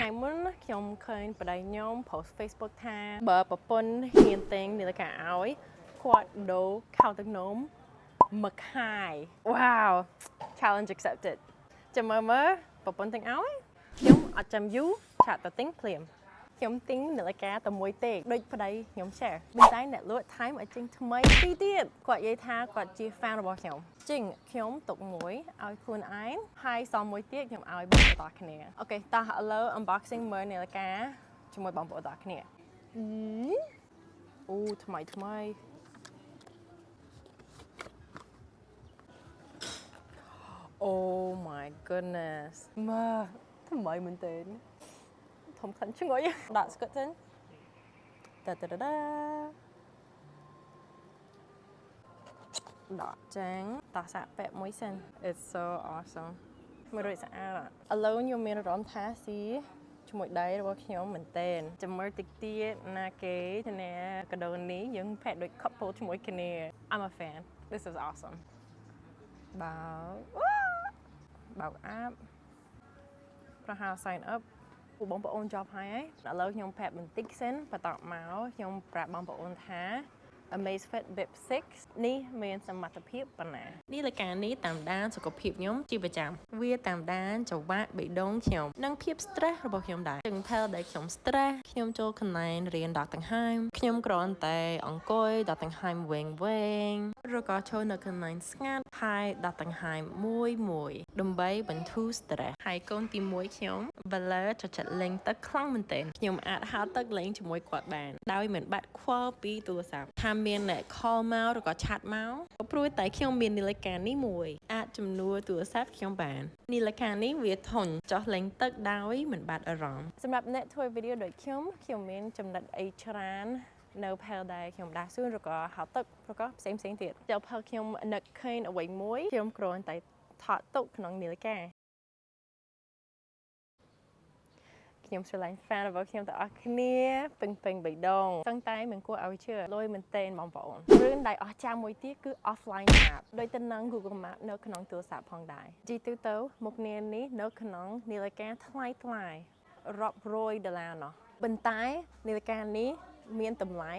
ថ្ងៃមុនខ្ញុំឃើញប្តីខ្ញុំ post Facebook ថាបើប្រពន្ធហ៊ានទិញនាឡិកាឲ្យគាត់ដូរខោទឹកនោមមួយខែ Wow challenge accepted ចាំមើលប្រពន្ធទិញឲ្យខ្ញុំអត់ចាំយូរឆាប់ទៅទិញភ្លាមខ្ញុំទិញនាឡិកាតែមួយទេដូចប្តីខ្ញុំ share ប៉ុន្តែអ្នកលក់ថែមឲ្យចេញថ្មីទីទៀតគាត់និយាយថាគាត់ជា fan របស់ខ្ញុំចេញខ្ញុំទុកមួយឲ្យខ្លួនឯងហើយសល់មួយទៀតខ្ញុំឲ្យបងប្អូនទាំងគ្នាអូខេតោះឥឡូវ unboxing មើលនាឡិកាជាមួយបងប្អូនទាំងគ្នាអូថ្មី Oh my goodness ម៉ាថ្មីមែនទេធំខ្លាំងឈ្ងុយដាក់ស្កឹកទៅតាតាតាដាក់ចាងតោះសាក់ពាក់មួយសិន It's so awesome មើលរួចស្អាតឥឡូវខ្ញុំមានអារម្មណ៍ថាស៊ីជាមួយដៃរបស់ខ្ញុំមែនតើចាំមើលតិចទៀតណាគេធានាកាដូនេះយើងផែកដូច couple ជាមួយគ្នា I'm a fan This is awesome បើកអាប់ប្រហែល sign up បងប្អូនចប់ហើយឥឡូវខ្ញុំប្រាប់បន្តិចសិនបន្តមកខ្ញុំប្រាប់បងប្អូនថា Amazfit Bip 6 នេះមានសមត្ថភាពប៉ុណ្ណានាឡិកានេះតាមដានសុខភាពខ្ញុំជាប្រចាំវាតាមដានចង្វាក់បេះដូងខ្ញុំនិងភាព stress របស់ខ្ញុំដែរទាំងពេលដែលខ្ញុំ stress ខ្ញុំចូលកន្លែងរៀនដកដង្ហើមខ្ញុំគ្រាន់តែអង្គុយដកដង្ហើមវែងឬក៏ចូលនៅកន្លែងស្ងាត់ហើយដកដង្ហើមមួយដើម្បីបន្ធូរ stress ហើយកូនទី1ខ្ញុំ Bella ចូលចិត្តលេងទឹកខ្លាំងមែនទែនខ្ញុំអាចហៅទឹកលេងជាមួយគាត់បានដោយមិនបាត់ខ្វល់ពីទូរស័ព្ទថាមានអ្នក call មកឬក៏ chat មកព្រោះតែខ្ញុំមាននាឡិកានេះមួយអាចជំនួសទូរស័ព្ទខ្ញុំបាននាឡិកានេះវាធន់ចោះលេងទឹកដោយមិនបាត់អារម្មណ៍សម្រាប់អ្នកធ្វើវីដេអូដូចខ្ញុំមានចំណិតអីច្រើននៅពេលដែលខ្ញុំដាស់សួនឬក៏ហៅទឹកឬក៏ផ្សេងទៀតចូលពេលខ្ញុំនឹកឃើញអ្វីមួយខ្ញុំគ្រាន់តែថតទុកក្នុងនាឡិកាខ្ញុំស្រឡាញ់ fan របស់ខ្ញុំទាំងអស់គ្នាពេញបេះដូងសឹងតែមិនគួរឲ្យជឿលុយមែនតើបងប្អូនរឿងដែលអស្ចារ្យមួយទៀតគឺ offline map ដូចទៅនឹង Google Map នៅក្នុងទូរស័ព្ទផងដែរជីទូទៅមុខងារនេះនៅក្នុងនាឡិកាថ្លៃរាប់រយដុល្លារណោះប៉ុន្តែនាឡិកានេះមានតម្លៃ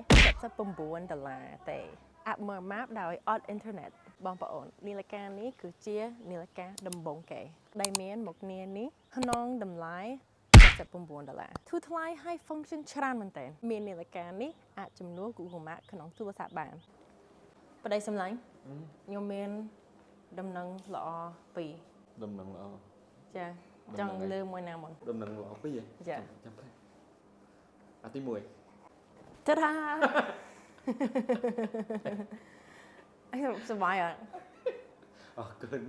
$79ទេអាចមើល map ដោយអត់អ៊ីនធឺណិតបងប្អូននាឡិកានេះគឺជានាឡិកាដំបូងគេដែលមានមុខងារនេះក្នុងតម្លៃ$79ធូរថ្លៃហើយ function ច្រើនមែនតើមាននាឡិកានេះអាចជំនួស Google Map ក្នុងទូរស័ព្ទបានប្តីសម្លាញ់ខ្ញុំមានដំណឹងល្អពីរដំណឹងល្អចាចង់លើមួយណាមុនដំណឹងល្អពីរចាចាំផ្លែអាទី1តាដាអីសប្បាយអត់អរគុណ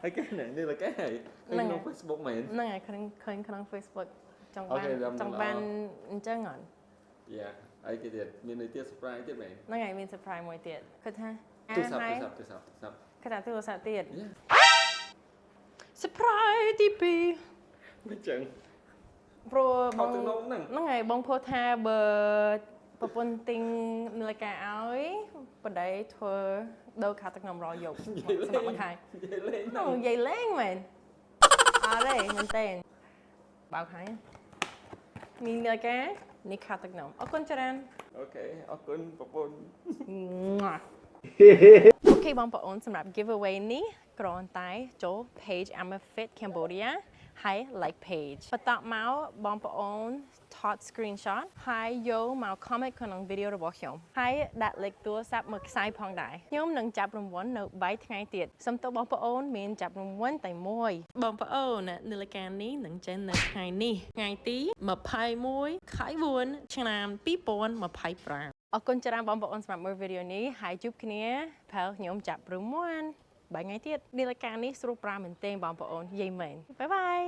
ហើយគេនេះឡគេហើយក្នុង Facebook មែនហ្នឹងហើយឃើញក្នុង Facebook ចង់បានអញ្ចឹងអត់យ៉ាអីគេទៀតមានន័យទៀត surprise ទៀតមែនហ្នឹងហើយមាន surprise មួយទៀតគឺថាទូរស័ព្ទគេថាទូរស័ព្ទទៀត surprise ទី2មិនចឹងព្រោះបងហ្នឹងហើយបងពោលថាបើប្រពន្ធទិញនាឡិកាឲ្យប្តីធ្វើដូរខោទឹកនោមរយប់សម្រាប់មួយខែនិយាយលេងមែនអត់ទេមែនទេបើកហើយមាននាឡិកានេះខោទឹកនោមអរគុណច្រើនអូខេអរគុណប្រពន្ធអូខេបងប្អូនសម្រាប់ giveaway នេះគ្រាន់តែចូល page Amazfit Cambodia ហើយ like page បន្តមកបងប្អូនថត screenshot ហើយយកមក comment ក្នុងវីដេអូរបស់ខ្ញុំហើយដាក់លេខទូរស័ព្ទមកខ្សែផងដែរខ្ញុំនឹងចាប់រង្វាន់នៅ3ថ្ងៃទៀតសូមទោសបងប្អូនមានចាប់រង្វាន់តែមួយបងប្អូននាឡិកានេះនឹងចេញនៅថ្ងៃនេះថ្ងៃទី21ខែ4ឆ្នាំ2025អរគុណច្រើនបងប្អូនសម្រាប់មើលវីដេអូនេះហើយជួបគ្នាពេលខ្ញុំចាប់រង្វាន់3ថ្ងៃទៀតនាឡិកានេះស្រួលប្រាមែនទេបងប្អូននិយាយមែនបាយបាយ